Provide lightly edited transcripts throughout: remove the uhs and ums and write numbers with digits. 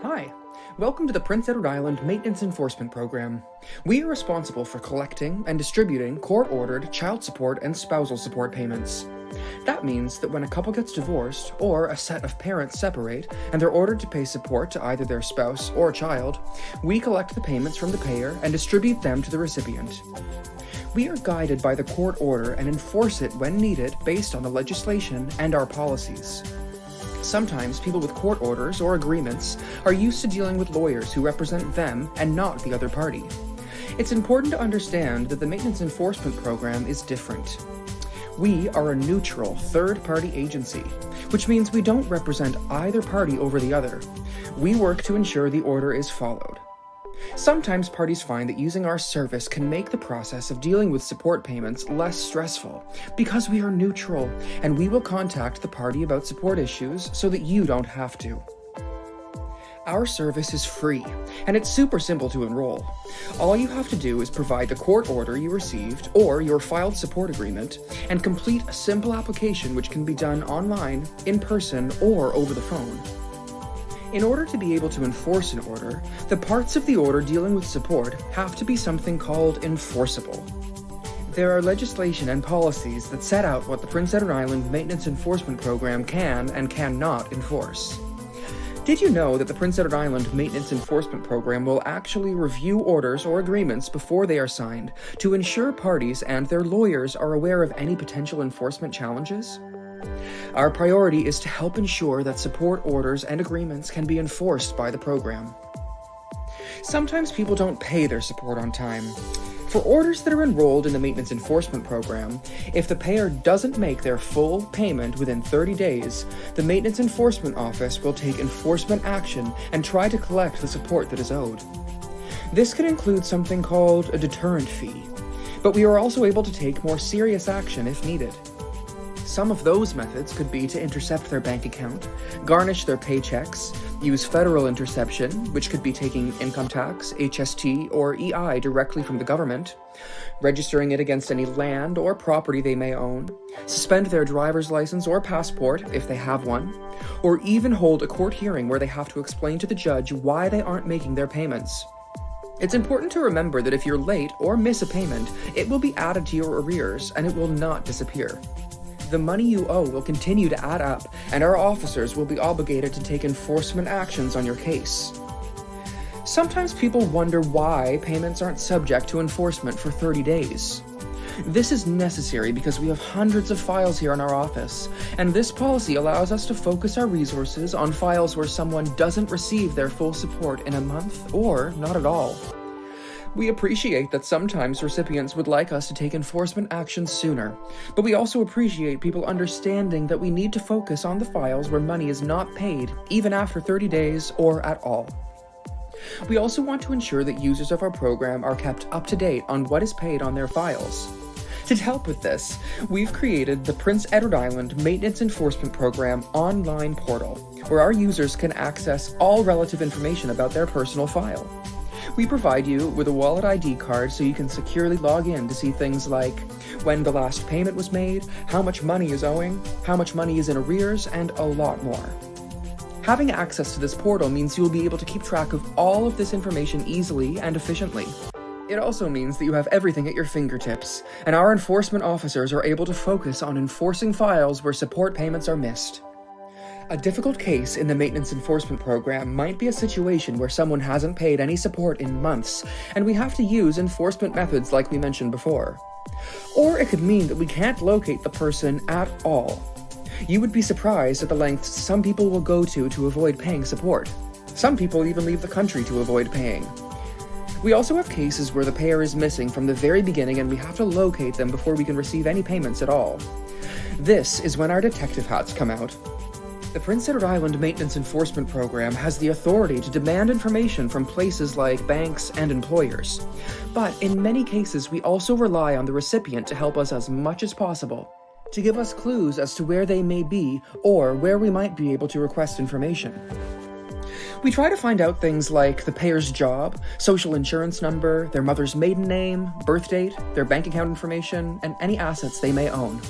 Hi, welcome to the Prince Edward Island Maintenance Enforcement Program. We are responsible for collecting and distributing court-ordered child support and spousal support payments. That means that when a couple gets divorced, or a set of parents separate, and they're ordered to pay support to either their spouse or child, we collect the payments from the payer and distribute them to the recipient. We are guided by the court order and enforce it when needed based on the legislation and our policies. Sometimes people with court orders or agreements are used to dealing with lawyers who represent them and not the other party. It's important to understand that the Maintenance Enforcement Program is different. We are a neutral third-party agency, which means we don't represent either party over the other. We work to ensure the order is followed. Sometimes parties find that using our service can make the process of dealing with support payments less stressful because we are neutral, and we will contact the party about support issues so that you don't have to. Our service is free, and it's super simple to enroll. All you have to do is provide the court order you received or your filed support agreement and complete a simple application which can be done online, in person, or over the phone. In order to be able to enforce an order, the parts of the order dealing with support have to be something called enforceable. There are legislation and policies that set out what the Prince Edward Island Maintenance Enforcement Program can and cannot enforce. Did you know that the Prince Edward Island Maintenance Enforcement Program will actually review orders or agreements before they are signed to ensure parties and their lawyers are aware of any potential enforcement challenges? Our priority is to help ensure that support orders and agreements can be enforced by the program. Sometimes people don't pay their support on time. For orders that are enrolled in the Maintenance Enforcement Program, if the payer doesn't make their full payment within 30 days, the Maintenance Enforcement Office will take enforcement action and try to collect the support that is owed. This could include something called a deterrent fee, but we are also able to take more serious action if needed. Some of those methods could be to intercept their bank account, garnish their paychecks, use federal interception, which could be taking income tax, HST, or EI directly from the government, registering it against any land or property they may own, suspend their driver's license or passport if they have one, or even hold a court hearing where they have to explain to the judge why they aren't making their payments. It's important to remember that if you're late or miss a payment, it will be added to your arrears and it will not disappear. The money you owe will continue to add up, and our officers will be obligated to take enforcement actions on your case. Sometimes people wonder why payments aren't subject to enforcement for 30 days. This is necessary because we have hundreds of files here in our office, and this policy allows us to focus our resources on files where someone doesn't receive their full support in a month or not at all. We appreciate that sometimes recipients would like us to take enforcement action sooner, but we also appreciate people understanding that we need to focus on the files where money is not paid, even after 30 days or at all. We also want to ensure that users of our program are kept up to date on what is paid on their files. To help with this, we've created the Prince Edward Island Maintenance Enforcement Program online portal, where our users can access all relative information about their personal file. We provide you with a wallet ID card so you can securely log in to see things like when the last payment was made, how much money is owing, how much money is in arrears, and a lot more. Having access to this portal means you will be able to keep track of all of this information easily and efficiently. It also means that you have everything at your fingertips, and our enforcement officers are able to focus on enforcing files where support payments are missed. A difficult case in the Maintenance Enforcement Program might be a situation where someone hasn't paid any support in months, and we have to use enforcement methods like we mentioned before. Or it could mean that we can't locate the person at all. You would be surprised at the lengths some people will go to avoid paying support. Some people even leave the country to avoid paying. We also have cases where the payer is missing from the very beginning and we have to locate them before we can receive any payments at all. This is when our detective hats come out. The Prince Edward Island Maintenance Enforcement Program has the authority to demand information from places like banks and employers. But in many cases, we also rely on the recipient to help us as much as possible, to give us clues as to where they may be or where we might be able to request information. We try to find out things like the payer's job, social insurance number, their mother's maiden name, birth date, their bank account information, and any assets they may own.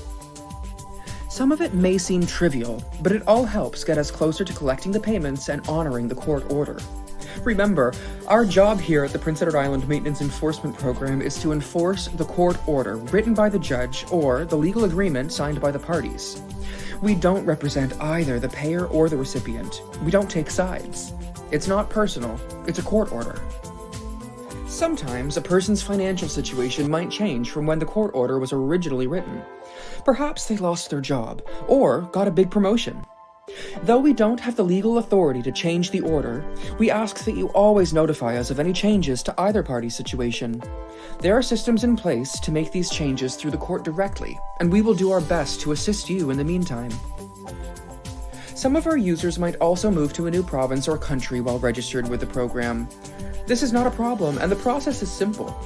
Some of it may seem trivial, but it all helps get us closer to collecting the payments and honoring the court order. Remember, our job here at the Prince Edward Island Maintenance Enforcement Program is to enforce the court order written by the judge or the legal agreement signed by the parties. We don't represent either the payer or the recipient. We don't take sides. It's not personal, it's a court order. Sometimes a person's financial situation might change from when the court order was originally written. Perhaps they lost their job, or got a big promotion. Though we don't have the legal authority to change the order, we ask that you always notify us of any changes to either party's situation. There are systems in place to make these changes through the court directly, and we will do our best to assist you in the meantime. Some of our users might also move to a new province or country while registered with the program. This is not a problem, and the process is simple.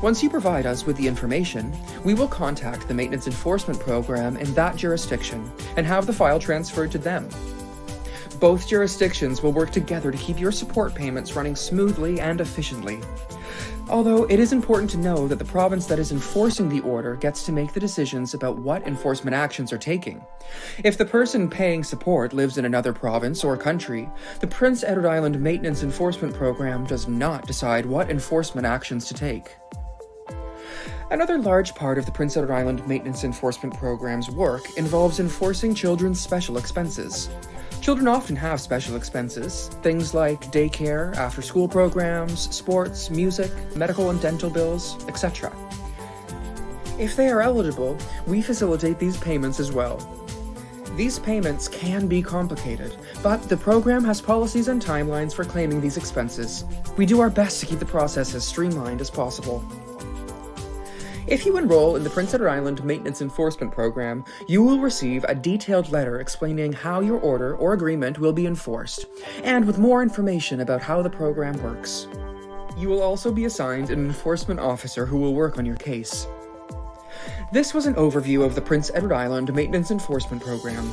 Once you provide us with the information, we will contact the Maintenance Enforcement Program in that jurisdiction and have the file transferred to them. Both jurisdictions will work together to keep your support payments running smoothly and efficiently. Although it is important to know that the province that is enforcing the order gets to make the decisions about what enforcement actions are taking. If the person paying support lives in another province or country, the Prince Edward Island Maintenance Enforcement Program does not decide what enforcement actions to take. Another large part of the Prince Edward Island Maintenance Enforcement Program's work involves enforcing children's special expenses. Children often have special expenses, things like daycare, after-school programs, sports, music, medical and dental bills, etc. If they are eligible, we facilitate these payments as well. These payments can be complicated, but the program has policies and timelines for claiming these expenses. We do our best to keep the process as streamlined as possible. If you enroll in the Prince Edward Island Maintenance Enforcement Program, you will receive a detailed letter explaining how your order or agreement will be enforced, and with more information about how the program works. You will also be assigned an enforcement officer who will work on your case. This was an overview of the Prince Edward Island Maintenance Enforcement Program.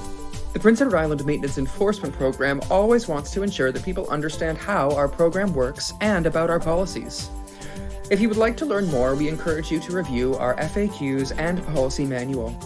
The Prince Edward Island Maintenance Enforcement Program always wants to ensure that people understand how our program works and about our policies. If you would like to learn more, we encourage you to review our FAQs and policy manual.